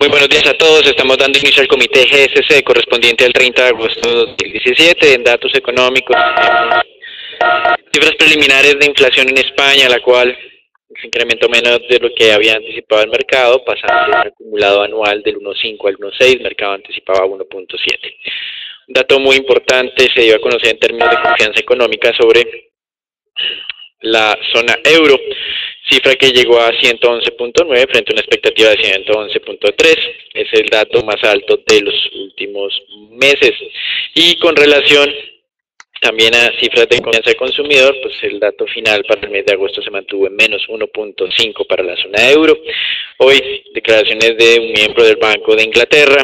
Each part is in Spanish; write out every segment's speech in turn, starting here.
Muy buenos días a todos. Estamos dando inicio al comité GSC correspondiente al 30 de agosto de 2017. En datos económicos, tenemos cifras preliminares de inflación en España, la cual se incrementó menos de lo que había anticipado el mercado, pasando de un acumulado anual del 1,5 al 1,6, el mercado anticipaba 1,7. Un dato muy importante se dio a conocer en términos de confianza económica sobre la zona euro, cifra que llegó a 111.9 frente a una expectativa de 111.3, es el dato más alto de los últimos meses. Y con relación también a cifras de confianza del consumidor, pues el dato final para el mes de agosto se mantuvo en menos 1.5 para la zona euro. Hoy, declaraciones de un miembro del Banco de Inglaterra,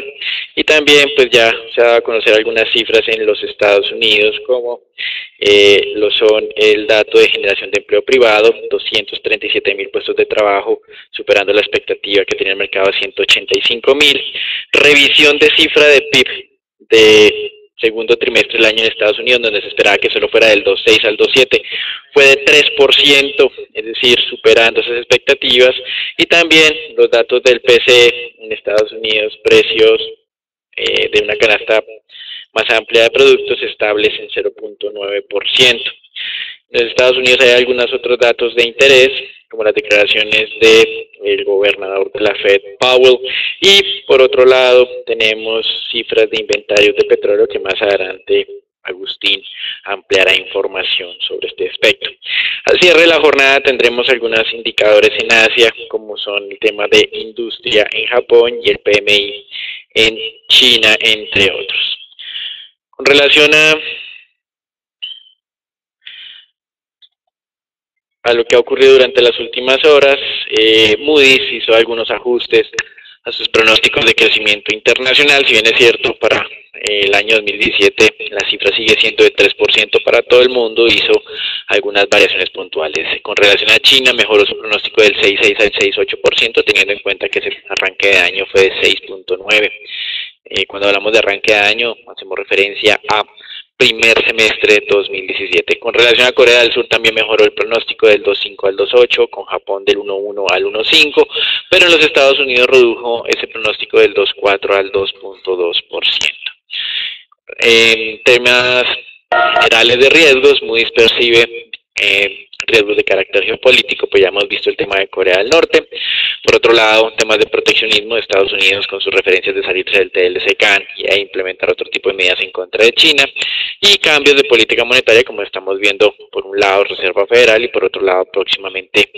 y también pues ya se ha dado a conocer algunas cifras en los Estados Unidos, como lo son el dato de generación de empleo privado, 237.000 puestos de trabajo, superando la expectativa que tenía el mercado a 185.000. Revisión de cifra de PIB de segundo trimestre del año en Estados Unidos, donde se esperaba que solo fuera del 2,6 al 2,7, fue de 3%, es decir, superando esas expectativas. Y también los datos del PCE en Estados Unidos, precios de una canasta más amplia de productos estables en 0.9%. En los Estados Unidos hay algunos otros datos de interés, como las declaraciones del gobernador de la Fed, Powell, y por otro lado tenemos cifras de inventarios de petróleo que más adelante Agustín ampliará información sobre este aspecto. Al cierre de la jornada tendremos algunos indicadores en Asia, como son el tema de industria en Japón y el PMI en China, entre otros. Con relación a lo que ha ocurrido durante las últimas horas, Moody's hizo algunos ajustes a sus pronósticos de crecimiento internacional. Si bien es cierto, para el año 2017 la cifra sigue siendo de 3% para todo el mundo, hizo algunas variaciones puntuales. Con relación a China, mejoró su pronóstico del 6,6 al 6,8%, teniendo en cuenta que ese arranque de año fue de 6,9. Cuando hablamos de arranque de año, hacemos referencia a primer semestre de 2017. Con relación a Corea del Sur, también mejoró el pronóstico del 2,5 al 2,8, con Japón del 1,1 al 1,5, pero en los Estados Unidos redujo ese pronóstico del 2,4 al 2,2%. En temas generales de riesgos, Moody's percibe riesgos de carácter geopolítico, pues ya hemos visto el tema de Corea del Norte. Por otro lado, temas de proteccionismo de Estados Unidos con sus referencias de salirse del TLC-CAN y implementar otro tipo de medidas en contra de China, y cambios de política monetaria, como estamos viendo, por un lado Reserva Federal y por otro lado próximamente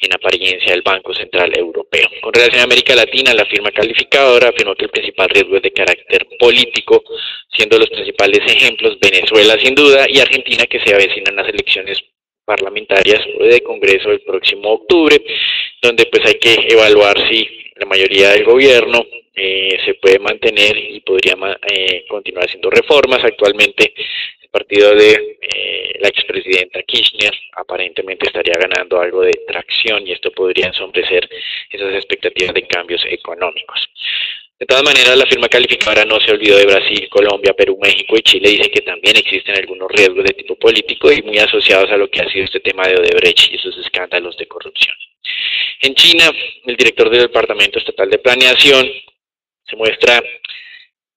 en apariencia el Banco Central Europeo. Con relación a América Latina, la firma calificadora afirmó que el principal riesgo es de carácter político, siendo los principales ejemplos Venezuela sin duda y Argentina, que se avecinan las elecciones parlamentarias o de Congreso el próximo octubre, donde pues hay que evaluar si la mayoría del gobierno se puede mantener y podría continuar haciendo reformas. Actualmente el partido de la expresidenta Kirchner aparentemente estaría ganando algo de tracción y esto podría ensombrecer esas expectativas de cambios económicos. De todas maneras, la firma calificadora no se olvidó de Brasil, Colombia, Perú, México y Chile. Dice que también existen algunos riesgos de tipo político y muy asociados a lo que ha sido este tema de Odebrecht y esos escándalos de corrupción. En China, el director del Departamento Estatal de Planeación se muestra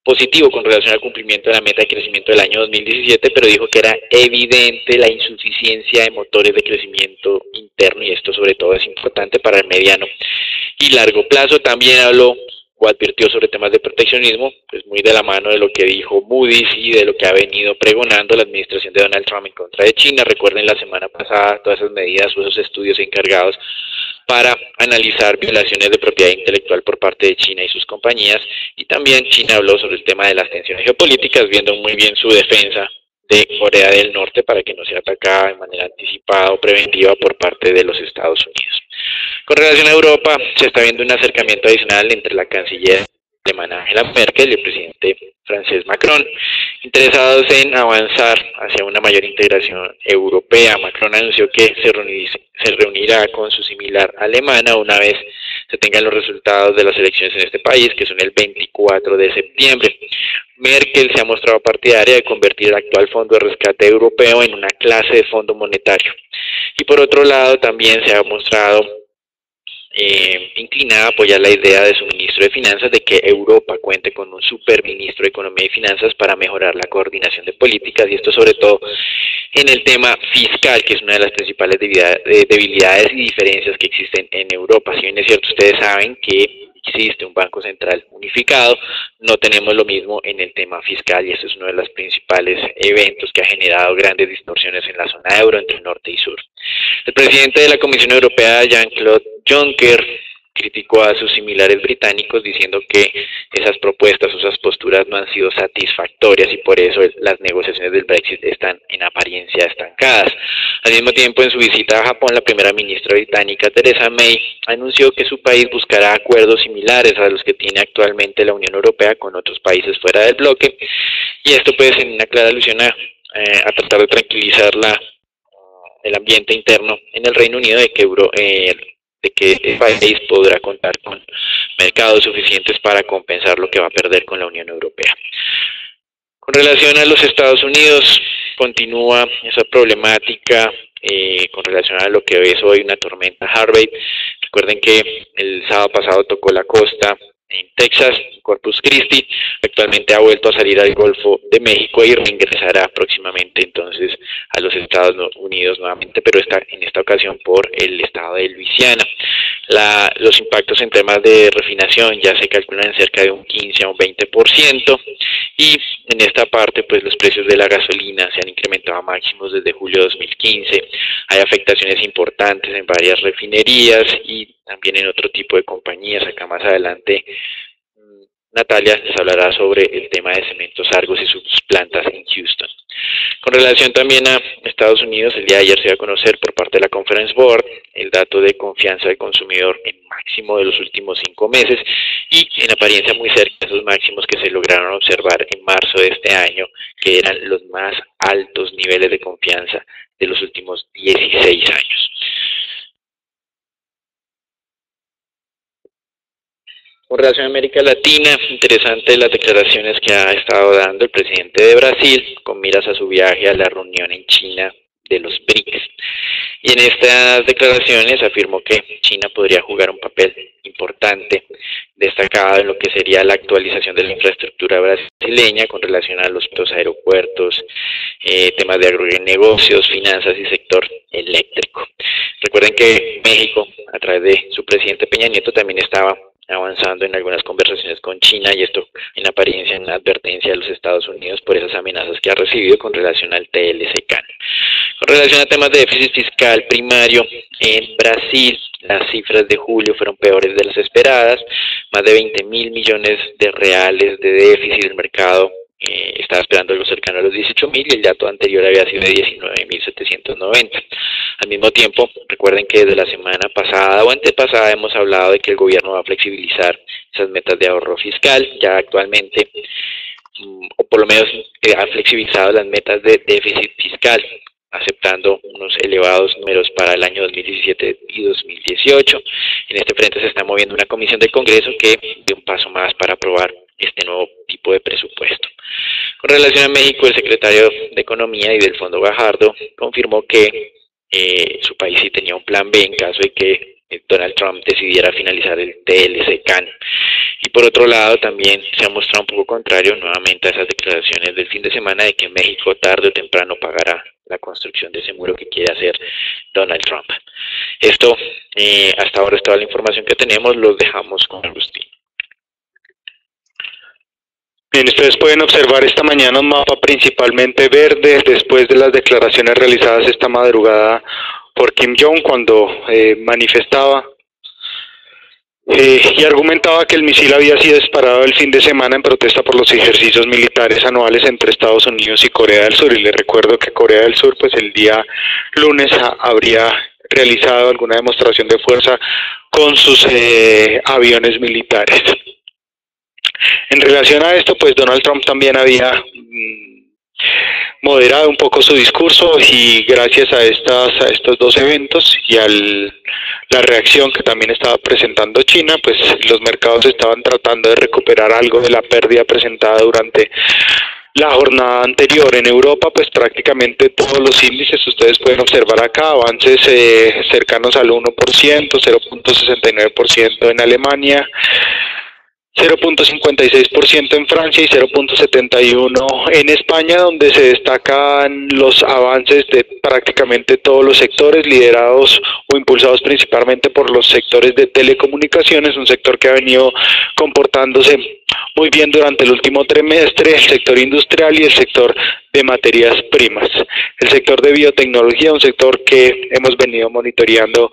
positivo con relación al cumplimiento de la meta de crecimiento del año 2017, pero dijo que era evidente la insuficiencia de motores de crecimiento interno, y esto sobre todo es importante para el mediano y largo plazo. También habló o advirtió sobre temas de proteccionismo, pues muy de la mano de lo que dijo Moody's y de lo que ha venido pregonando la administración de Donald Trump en contra de China. Recuerden la semana pasada todas esas medidas o esos estudios encargados para analizar violaciones de propiedad intelectual por parte de China y sus compañías, y también China habló sobre el tema de las tensiones geopolíticas, viendo muy bien su defensa de Corea del Norte para que no sea atacada de manera anticipada o preventiva por parte de los Estados Unidos. Con relación a Europa, se está viendo un acercamiento adicional entre la canciller alemana Angela Merkel y el presidente francés Macron, interesados en avanzar hacia una mayor integración europea. Macron anunció que se reunirá con su similar alemana una vez se tengan los resultados de las elecciones en este país, que son el 24 de septiembre. Merkel se ha mostrado partidaria de convertir el actual Fondo de Rescate Europeo en una clase de fondo monetario. Y por otro lado, también se ha mostrado inclinada a apoyar la idea de su ministro de Finanzas de que Europa cuente con un superministro de Economía y Finanzas para mejorar la coordinación de políticas, y esto sobre todo en el tema fiscal, que es una de las principales debilidades y diferencias que existen en Europa. Si bien es cierto, ustedes saben que existe un Banco Central unificado, no tenemos lo mismo en el tema fiscal, y este es uno de los principales eventos que ha generado grandes distorsiones en la zona euro entre norte y sur. El presidente de la Comisión Europea, Jean-Claude Juncker, criticó a sus similares británicos diciendo que esas propuestas o esas posturas no han sido satisfactorias y por eso las negociaciones del Brexit están en apariencia estancadas. Al mismo tiempo, en su visita a Japón, la primera ministra británica Theresa May anunció que su país buscará acuerdos similares a los que tiene actualmente la Unión Europea con otros países fuera del bloque, y esto pues en una clara alusión a tratar de tranquilizar el ambiente interno en el Reino Unido de que el país podrá contar con mercados suficientes para compensar lo que va a perder con la Unión Europea. Con relación a los Estados Unidos, continúa esa problemática con relación a lo que es hoy una tormenta Harvey. Recuerden que el sábado pasado tocó la costa en Texas, Corpus Christi, actualmente ha vuelto a salir al Golfo de México y regresará próximamente entonces a los Estados Unidos nuevamente, pero en esta ocasión por el estado de Luisiana. Los impactos en temas de refinación ya se calculan en cerca de un 15 a un 20%, y en esta parte pues los precios de la gasolina se han incrementado a máximos desde julio de 2015, hay afectaciones importantes en varias refinerías y también en otro tipo de compañías. Acá más adelante Natalia les hablará sobre el tema de Cementos Argos y sus plantas en Houston. Con relación también a Estados Unidos, el día de ayer se dio a conocer por parte de la Conference Board el dato de confianza del consumidor en máximo de los últimos 5 meses y en apariencia muy cerca de esos máximos que se lograron observar en marzo de este año, que eran los más altos niveles de confianza de los últimos 16 años. Con relación a América Latina, interesante las declaraciones que ha estado dando el presidente de Brasil con miras a su viaje a la reunión en China de los BRICS. Y en estas declaraciones afirmó que China podría jugar un papel importante, destacado en lo que sería la actualización de la infraestructura brasileña con relación a los aeropuertos, temas de agronegocios, finanzas y sector eléctrico. Recuerden que México, a través de su presidente Peña Nieto, también estaba avanzando en algunas conversaciones con China, y esto en apariencia en una advertencia de los Estados Unidos por esas amenazas que ha recibido con relación al TLC-CAN. Con relación a temas de déficit fiscal primario, en Brasil las cifras de julio fueron peores de las esperadas, más de 20.000 millones de reales de déficit. El mercado estaba esperando algo cercano a los 18.000 y el dato anterior había sido de 19.790. Al mismo tiempo, recuerden que desde la semana pasada o antepasada hemos hablado de que el gobierno va a flexibilizar esas metas de ahorro fiscal. Ya actualmente, o por lo menos ha flexibilizado las metas de déficit fiscal, aceptando unos elevados números para el año 2017 y 2018. En este frente se está moviendo una comisión del Congreso que dé un paso más para aprobar este nuevo tipo de presupuesto. Con relación a México, el secretario de Economía y del Fondo Gajardo confirmó que su país sí tenía un plan B en caso de que Donald Trump decidiera finalizar el TLC-CAN. Y por otro lado, también se ha mostrado un poco contrario nuevamente a esas declaraciones del fin de semana de que México tarde o temprano pagará la construcción de ese muro que quiere hacer Donald Trump. Esto, hasta ahora es toda la información que tenemos. Los dejamos con Agustín. Bien, ustedes pueden observar esta mañana un mapa principalmente verde después de las declaraciones realizadas esta madrugada por Kim Jong cuando manifestaba y argumentaba que el misil había sido disparado el fin de semana en protesta por los ejercicios militares anuales entre Estados Unidos y Corea del Sur. Y les recuerdo que Corea del Sur pues el día lunes habría realizado alguna demostración de fuerza con sus aviones militares. En relación a esto, pues Donald Trump también había moderado un poco su discurso, y gracias a estos dos eventos y a la reacción que también estaba presentando China, pues los mercados estaban tratando de recuperar algo de la pérdida presentada durante la jornada anterior. En Europa, pues prácticamente todos los índices, ustedes pueden observar acá, avances cercanos al 1%, 0.69% en Alemania, 0.56% en Francia y 0.71% en España, donde se destacan los avances de prácticamente todos los sectores, liderados o impulsados principalmente por los sectores de telecomunicaciones, un sector que ha venido comportándose muy bien durante el último trimestre, el sector industrial y el sector de materias primas. El sector de biotecnología, un sector que hemos venido monitoreando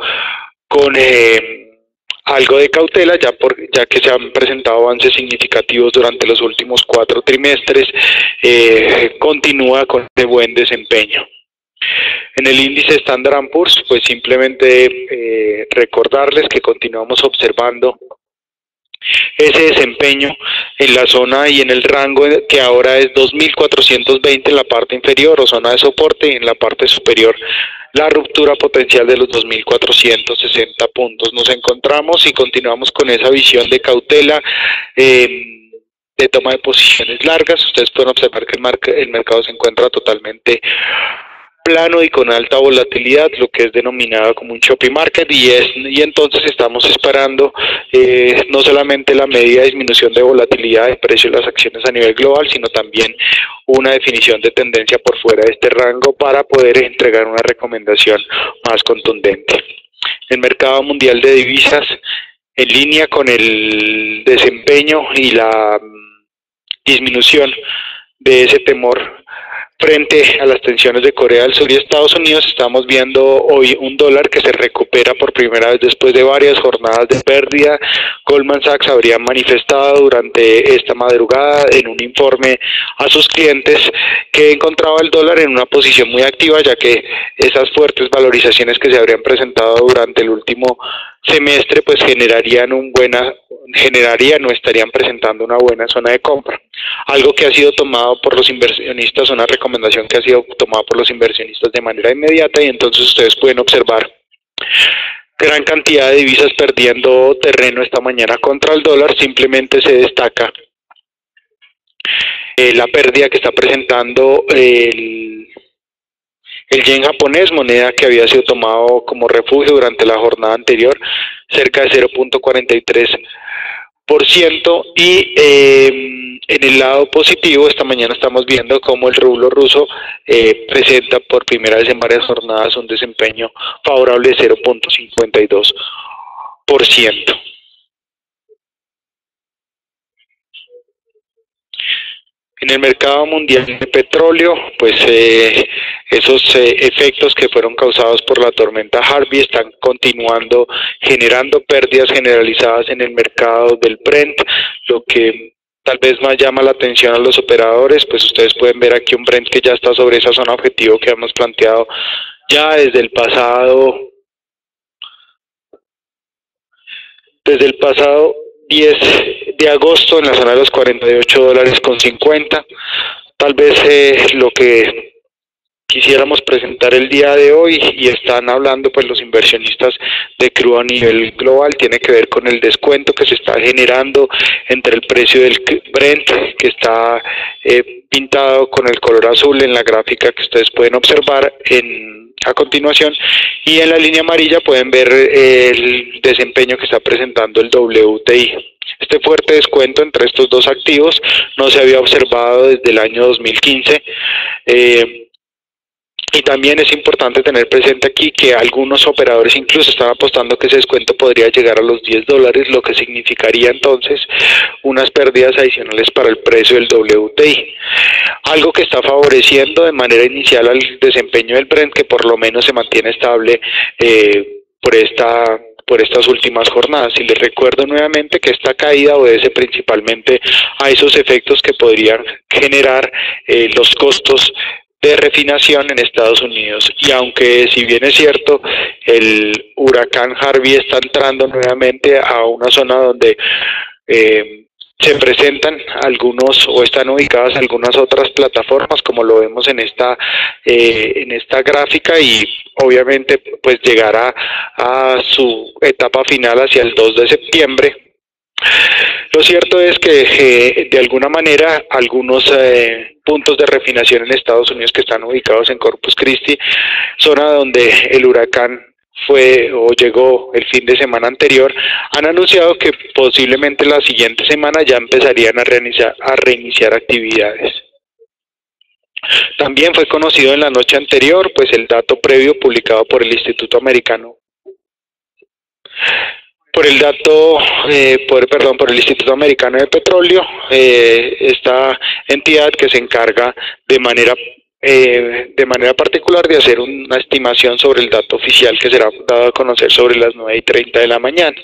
con algo de cautela, ya que se han presentado avances significativos durante los últimos 4 trimestres, continúa con este buen desempeño. En el índice Standard & Poor's, pues simplemente recordarles que continuamos observando ese desempeño en la zona y en el rango que ahora es 2.420 en la parte inferior o zona de soporte, y en la parte superior la ruptura potencial de los 2.460 puntos. Nos encontramos y continuamos con esa visión de cautela, de toma de posiciones largas. Ustedes pueden observar que el mercado se encuentra totalmente plano y con alta volatilidad, lo que es denominado como un choppy market, y entonces estamos esperando no solamente la medida de disminución de volatilidad de precio de las acciones a nivel global, sino también una definición de tendencia por fuera de este rango para poder entregar una recomendación más contundente. El mercado mundial de divisas, en línea con el desempeño y la disminución de ese temor frente a las tensiones de Corea del Sur y Estados Unidos, estamos viendo hoy un dólar que se recupera por primera vez después de varias jornadas de pérdida. Goldman Sachs habría manifestado durante esta madrugada en un informe a sus clientes que encontraba el dólar en una posición muy activa, ya que esas fuertes valorizaciones que se habrían presentado durante el último semestre pues generarían no estarían presentando una buena zona de compra, algo que ha sido tomado por los inversionistas, una recomendación que ha sido tomada por los inversionistas de manera inmediata, y entonces ustedes pueden observar gran cantidad de divisas perdiendo terreno esta mañana contra el dólar. Simplemente se destaca la pérdida que está presentando el yen japonés, moneda que había sido tomado como refugio durante la jornada anterior, cerca de 0.43%, y en el lado positivo esta mañana estamos viendo cómo el rublo ruso presenta por primera vez en varias jornadas un desempeño favorable de 0.52%. En el mercado mundial de petróleo, pues esos efectos que fueron causados por la tormenta Harvey están continuando generando pérdidas generalizadas en el mercado del Brent, lo que tal vez más llama la atención a los operadores. Pues ustedes pueden ver aquí un Brent que ya está sobre esa zona objetivo que hemos planteado ya desde el pasado 10 de agosto en la zona de los $48.50. Tal vez lo que quisiéramos presentar el día de hoy, y están hablando pues los inversionistas de crudo a nivel global, tiene que ver con el descuento que se está generando entre el precio del Brent, que está pintado con el color azul en la gráfica que ustedes pueden observar a continuación, y en la línea amarilla pueden ver el desempeño que está presentando el WTI. Este fuerte descuento entre estos dos activos no se había observado desde el año 2015. Y también es importante tener presente aquí que algunos operadores incluso están apostando que ese descuento podría llegar a los $10, lo que significaría entonces unas pérdidas adicionales para el precio del WTI. Algo que está favoreciendo de manera inicial al desempeño del Brent, que por lo menos se mantiene estable por estas últimas jornadas. Y les recuerdo nuevamente que esta caída obedece principalmente a esos efectos que podrían generar los costos de refinación en Estados Unidos. Y aunque si bien es cierto el huracán Harvey está entrando nuevamente a una zona donde se presentan algunos o están ubicadas algunas otras plataformas, como lo vemos en esta gráfica, y obviamente pues llegará a su etapa final hacia el 2 de septiembre. Lo cierto es que de alguna manera algunos puntos de refinación en Estados Unidos que están ubicados en Corpus Christi, zona donde el huracán fue o llegó el fin de semana anterior, han anunciado que posiblemente la siguiente semana ya empezarían a reiniciar actividades. También fue conocido en la noche anterior pues el dato previo publicado por el Instituto Americano por el dato, por el Instituto Americano de Petróleo, esta entidad que se encarga de manera particular de hacer una estimación sobre el dato oficial que será dado a conocer sobre las 9:30 de la mañana,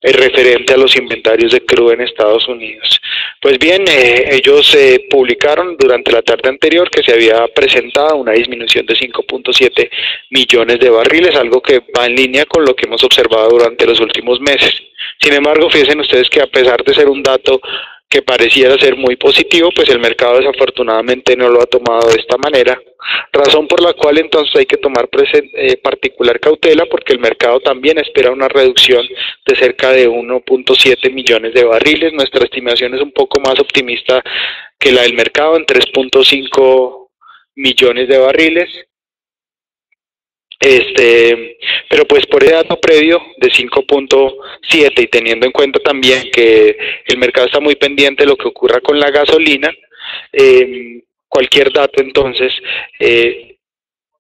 referente a los inventarios de crudo en Estados Unidos. Pues bien, ellos publicaron durante la tarde anterior que se había presentado una disminución de 5.7 millones de barriles, algo que va en línea con lo que hemos observado durante los últimos meses. Sin embargo, fíjense ustedes que a pesar de ser un dato que pareciera ser muy positivo, pues el mercado desafortunadamente no lo ha tomado de esta manera, razón por la cual entonces hay que tomar particular cautela, porque el mercado también espera una reducción de cerca de 1.7 millones de barriles. Nuestra estimación es un poco más optimista que la del mercado, en 3.5 millones de barriles. Pero pues por el dato previo de 5.7 y teniendo en cuenta también que el mercado está muy pendiente de lo que ocurra con la gasolina, cualquier dato entonces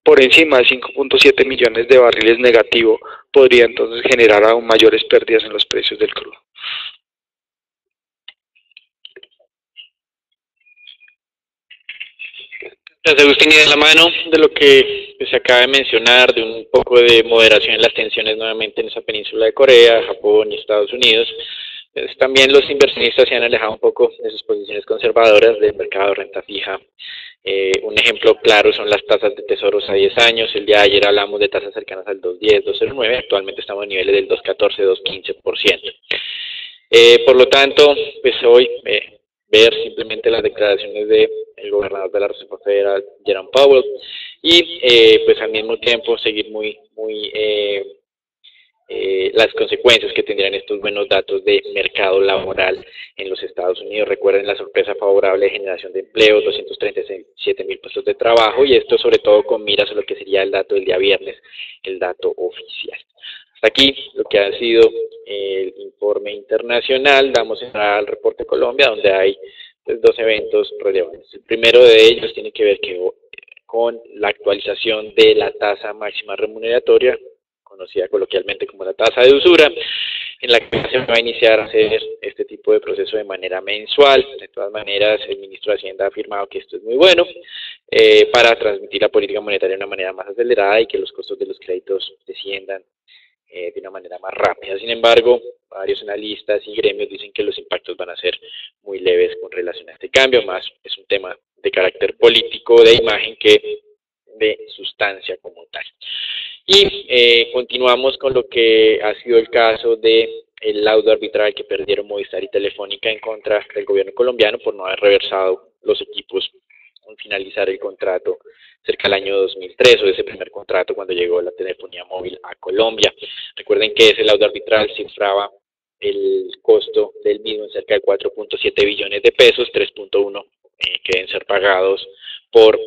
por encima de 5.7 millones de barriles negativo podría entonces generar aún mayores pérdidas en los precios del crudo. Gracias, Agustín, y de la mano de lo que se acaba de mencionar, de un poco de moderación en las tensiones nuevamente en esa península de Corea, Japón y Estados Unidos, pues también los inversionistas se han alejado un poco de sus posiciones conservadoras del mercado de renta fija. Un ejemplo claro son las tasas de tesoros a 10 años. El día de ayer hablamos de tasas cercanas al 2.10, 2.09, actualmente estamos a niveles del 2.14, 2.15%. Por lo tanto, pues hoy ver simplemente las declaraciones del gobernador de la Reserva Federal, Jerome Powell, y pues al mismo tiempo seguir muy las consecuencias que tendrían estos buenos datos de mercado laboral en los Estados Unidos. Recuerden la sorpresa favorable de generación de empleo, 237.000 puestos de trabajo, y esto sobre todo con miras a lo que sería el dato del día viernes, el dato oficial. Hasta aquí lo que ha sido el informe internacional. Damos entrada al reporte Colombia, donde hay pues, dos eventos relevantes. El primero de ellos tiene que ver con la actualización de la tasa máxima remuneratoria, conocida coloquialmente como la tasa de usura, en la que se va a iniciar a hacer este tipo de proceso de manera mensual. De todas maneras, el ministro de Hacienda ha afirmado que esto es muy bueno para transmitir la política monetaria de una manera más acelerada y que los costos de los créditos desciendan de una manera más rápida. Sin embargo, varios analistas y gremios dicen que los impactos van a ser muy leves con relación a este cambio, más es un tema de carácter político, de imagen, que de sustancia como tal. Y continuamos con lo que ha sido el caso del laudo arbitral que perdieron Movistar y Telefónica en contra del gobierno colombiano por no haber reversado los equipos al finalizar el contrato cerca del año 2003, o ese primer contrato cuando llegó la telefonía móvil a Colombia. Recuerden que ese laudo arbitral cifraba el costo del mismo en cerca de 4.7 billones de pesos, 3.1 que deben ser pagados por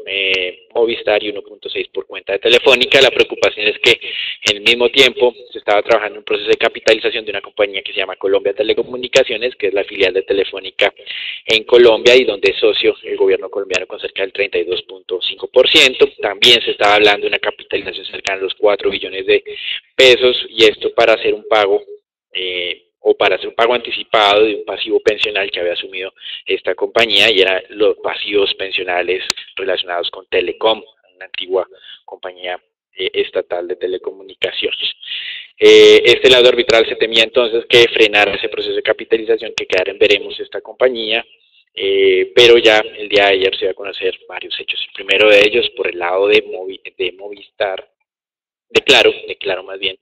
Movistar y 1.6 por cuenta de Telefónica. La preocupación es que en el mismo tiempo se estaba trabajando en un proceso de capitalización de una compañía que se llama Colombia Telecomunicaciones, que es la filial de Telefónica en Colombia y donde es socio el gobierno colombiano con cerca del 32.5%. También se estaba hablando de una capitalización cercana a los 4 billones de pesos, y esto para hacer un pago o para hacer un pago anticipado de un pasivo pensional que había asumido esta compañía, y eran los pasivos pensionales relacionados con Telecom, una antigua compañía estatal de telecomunicaciones. Este laudo arbitral se temía entonces que frenara ese proceso de capitalización, que quedara en veremos esta compañía, pero ya el día de ayer se iba a conocer varios hechos. El primero de ellos por el lado de Movistar, de Claro más bien,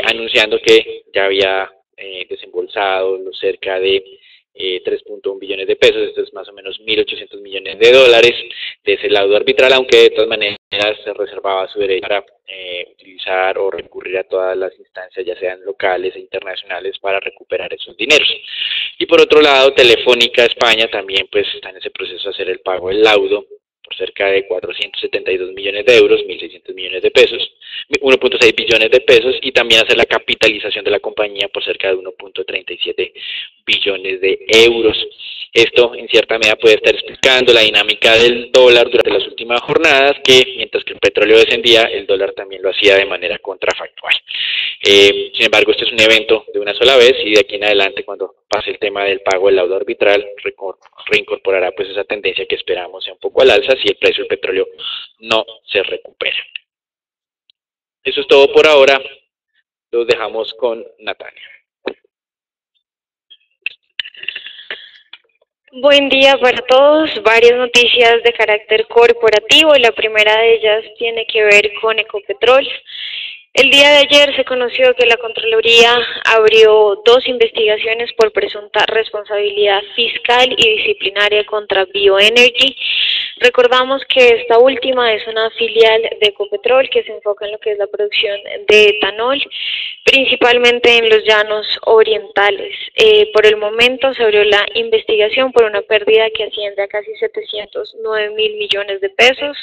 anunciando que ya había desembolsado los cerca de 3.1 billones de pesos, esto es más o menos 1.800 millones de dólares de ese laudo arbitral, aunque de todas maneras se reservaba su derecho para utilizar o recurrir a todas las instancias, ya sean locales e internacionales, para recuperar esos dineros. Y por otro lado, Telefónica España también pues está en ese proceso de hacer el pago del laudo por cerca de 472 millones de euros, 1.600 millones de pesos, 1.6 billones de pesos, y también hacer la capitalización de la compañía por cerca de 1.37 billones de euros. Esto en cierta medida puede estar explicando la dinámica del dólar durante las últimas jornadas, que mientras que el petróleo descendía, el dólar también lo hacía de manera contrafactual. Sin embargo, este es un evento de una sola vez, y de aquí en adelante, cuando pase el tema del pago del laudo arbitral, reincorporará pues esa tendencia que esperamos sea un poco al alza si el precio del petróleo no se recupera. Eso es todo por ahora. Los dejamos con Natalia. Buen día para todos. Varias noticias de carácter corporativo. La primera de ellas tiene que ver con Ecopetrol. El día de ayer se conoció que la Contraloría abrió 2 investigaciones por presunta responsabilidad fiscal y disciplinaria contra Bioenergy. Recordamos que esta última es una filial de Ecopetrol que se enfoca en lo que es la producción de etanol, principalmente en los llanos orientales. Por el momento se abrió la investigación por una pérdida que asciende a casi 709 mil millones de pesos.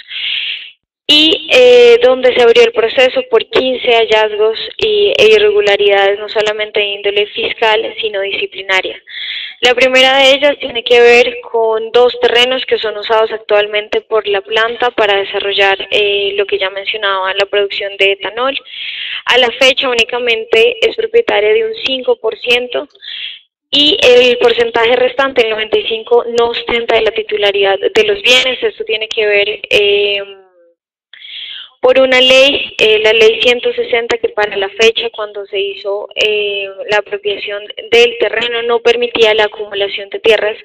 Y donde se abrió el proceso por 15 hallazgos e irregularidades, no solamente de índole fiscal, sino disciplinaria. La primera de ellas tiene que ver con 2 terrenos que son usados actualmente por la planta para desarrollar lo que ya mencionaba, la producción de etanol. A la fecha únicamente es propietaria de un 5%. Y el porcentaje restante, el 95%, no ostenta de la titularidad de los bienes. Esto tiene que ver por una ley, la ley 160, que para la fecha cuando se hizo la apropiación del terreno no permitía la acumulación de tierras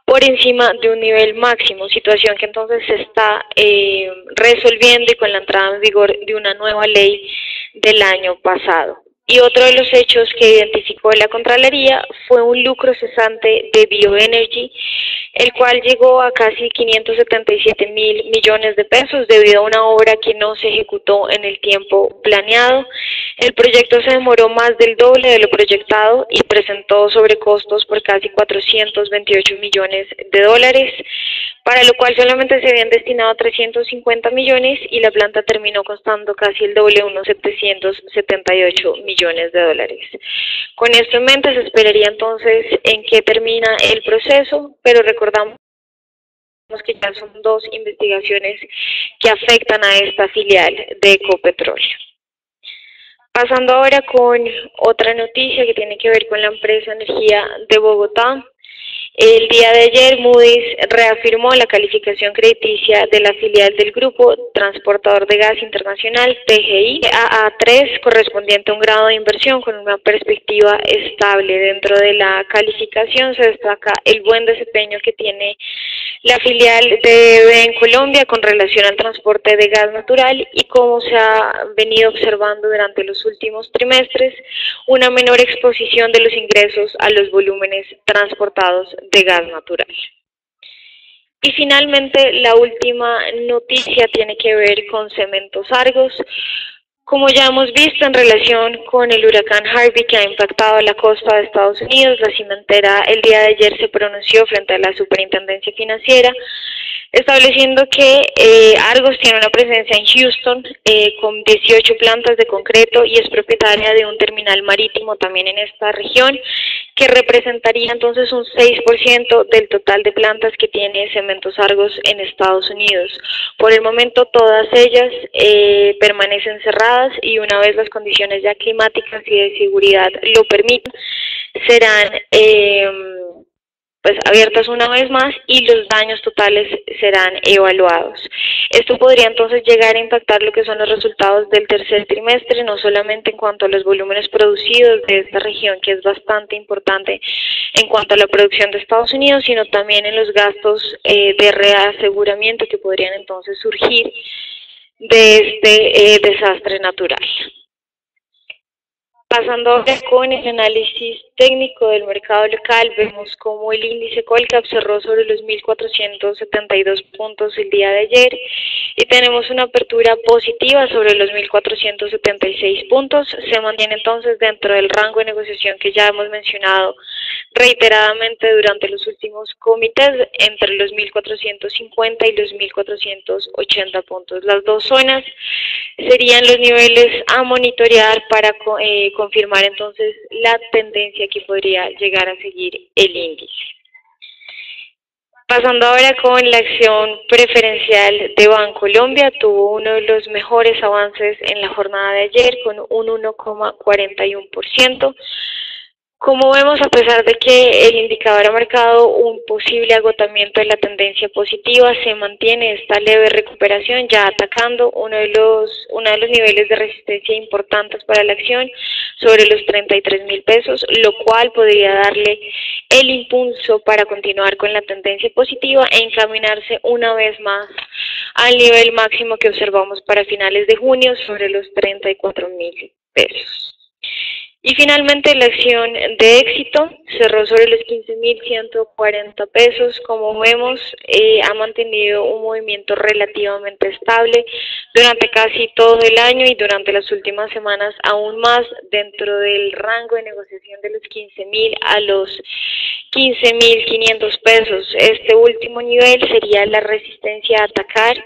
por encima de un nivel máximo, situación que entonces se está resolviendo y con la entrada en vigor de una nueva ley del año pasado. Y otro de los hechos que identificó la Contraloría fue un lucro cesante de Bioenergy, el cual llegó a casi 577 mil millones de pesos debido a una obra que no se ejecutó en el tiempo planeado. El proyecto se demoró más del doble de lo proyectado y presentó sobrecostos por casi 428 millones de dólares, para lo cual solamente se habían destinado 350 millones y la planta terminó costando casi el doble, unos 778 millones de dólares. Con esto en mente se esperaría entonces en qué termina el proceso, pero recordamos que ya son 2 investigaciones que afectan a esta filial de Ecopetrol. Pasando ahora con otra noticia que tiene que ver con la empresa Energía de Bogotá. El día de ayer Moody's reafirmó la calificación crediticia de la filial del Grupo Transportador de Gas Internacional, TGI, AA3, correspondiente a un grado de inversión con una perspectiva estable. Dentro de la calificación se destaca el buen desempeño que tiene la filial de EBE en Colombia con relación al transporte de gas natural y como se ha venido observando durante los últimos trimestres, una menor exposición de los ingresos a los volúmenes transportados de gas natural. Y finalmente, la última noticia tiene que ver con Cementos Argos. Como ya hemos visto en relación con el huracán Harvey que ha impactado la costa de Estados Unidos, la cimentera el día de ayer se pronunció frente a la Superintendencia Financiera, estableciendo que Argos tiene una presencia en Houston con 18 plantas de concreto y es propietaria de un terminal marítimo también en esta región, que representaría entonces un 6% del total de plantas que tiene Cementos Argos en Estados Unidos. Por el momento todas ellas permanecen cerradas y una vez las condiciones ya climáticas y de seguridad lo permitan, serán abiertas una vez más y los daños totales serán evaluados. Esto podría entonces llegar a impactar lo que son los resultados del tercer trimestre, no solamente en cuanto a los volúmenes producidos de esta región, que es bastante importante en cuanto a la producción de Estados Unidos, sino también en los gastos de reaseguramiento que podrían entonces surgir de este desastre natural. Pasando ahora con el análisis técnico del mercado local, vemos como el índice Colcap cerró sobre los 1.472 puntos el día de ayer y tenemos una apertura positiva sobre los 1.476 puntos. Se mantiene entonces dentro del rango de negociación que ya hemos mencionado reiteradamente durante los últimos comités entre los 1450 y los 1480 puntos. Las dos zonas serían los niveles a monitorear para confirmar entonces la tendencia que podría llegar a seguir el índice. Pasando ahora con la acción preferencial de Bancolombia, tuvo uno de los mejores avances en la jornada de ayer con un 1,41%. Como vemos, a pesar de que el indicador ha marcado un posible agotamiento de la tendencia positiva, se mantiene esta leve recuperación, ya atacando uno de los niveles de resistencia importantes para la acción sobre los 33.000 pesos, lo cual podría darle el impulso para continuar con la tendencia positiva e encaminarse una vez más al nivel máximo que observamos para finales de junio sobre los 34.000 pesos. Y finalmente la acción de Éxito cerró sobre los 15.140 pesos. Como vemos, ha mantenido un movimiento relativamente estable durante casi todo el año y durante las últimas semanas aún más dentro del rango de negociación de los 15.000 a los 15.500 pesos. Este último nivel sería la resistencia a atacar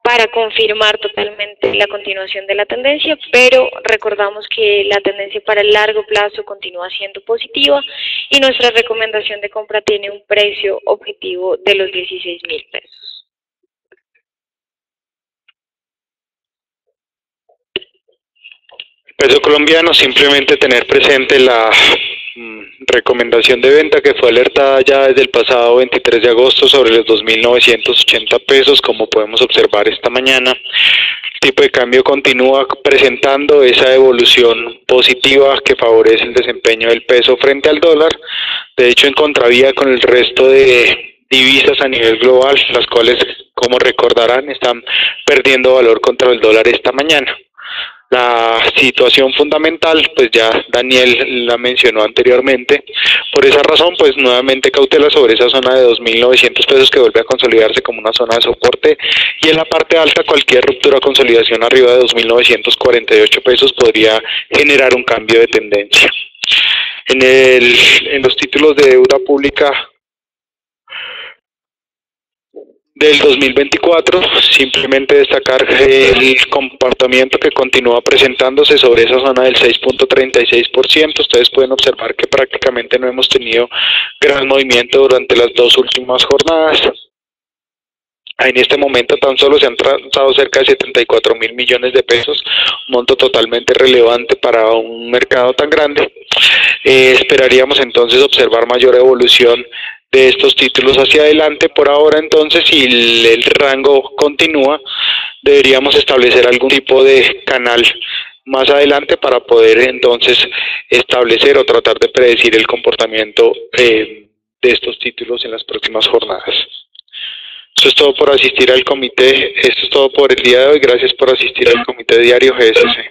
para confirmar totalmente la continuación de la tendencia, pero recordamos que la tendencia para el largo plazo continúa siendo positiva y nuestra recomendación de compra tiene un precio objetivo de los 16.000 pesos. Peso colombiano, simplemente tener presente la recomendación de venta que fue alertada ya desde el pasado 23 de agosto sobre los 2.980 pesos, como podemos observar esta mañana. El tipo de cambio continúa presentando esa evolución positiva que favorece el desempeño del peso frente al dólar, de hecho en contravía con el resto de divisas a nivel global, las cuales, como recordarán, están perdiendo valor contra el dólar esta mañana. La situación fundamental, pues ya Daniel la mencionó anteriormente. Por esa razón, pues nuevamente cautela sobre esa zona de 2.900 pesos que vuelve a consolidarse como una zona de soporte, y en la parte alta cualquier ruptura o consolidación arriba de 2.948 pesos podría generar un cambio de tendencia. En los títulos de deuda pública del 2024, simplemente destacar el comportamiento que continúa presentándose sobre esa zona del 6.36%. Ustedes pueden observar que prácticamente no hemos tenido gran movimiento durante las dos últimas jornadas. En este momento tan solo se han transado cerca de 74.000 millones de pesos, un monto totalmente relevante para un mercado tan grande. Esperaríamos entonces observar mayor evolución de estos títulos hacia adelante. Por ahora entonces, si el rango continúa, deberíamos establecer algún tipo de canal más adelante para poder entonces establecer o tratar de predecir el comportamiento de estos títulos en las próximas jornadas. Eso es todo por asistir al comité, esto es todo por el día de hoy. Gracias por asistir al comité diario GSC.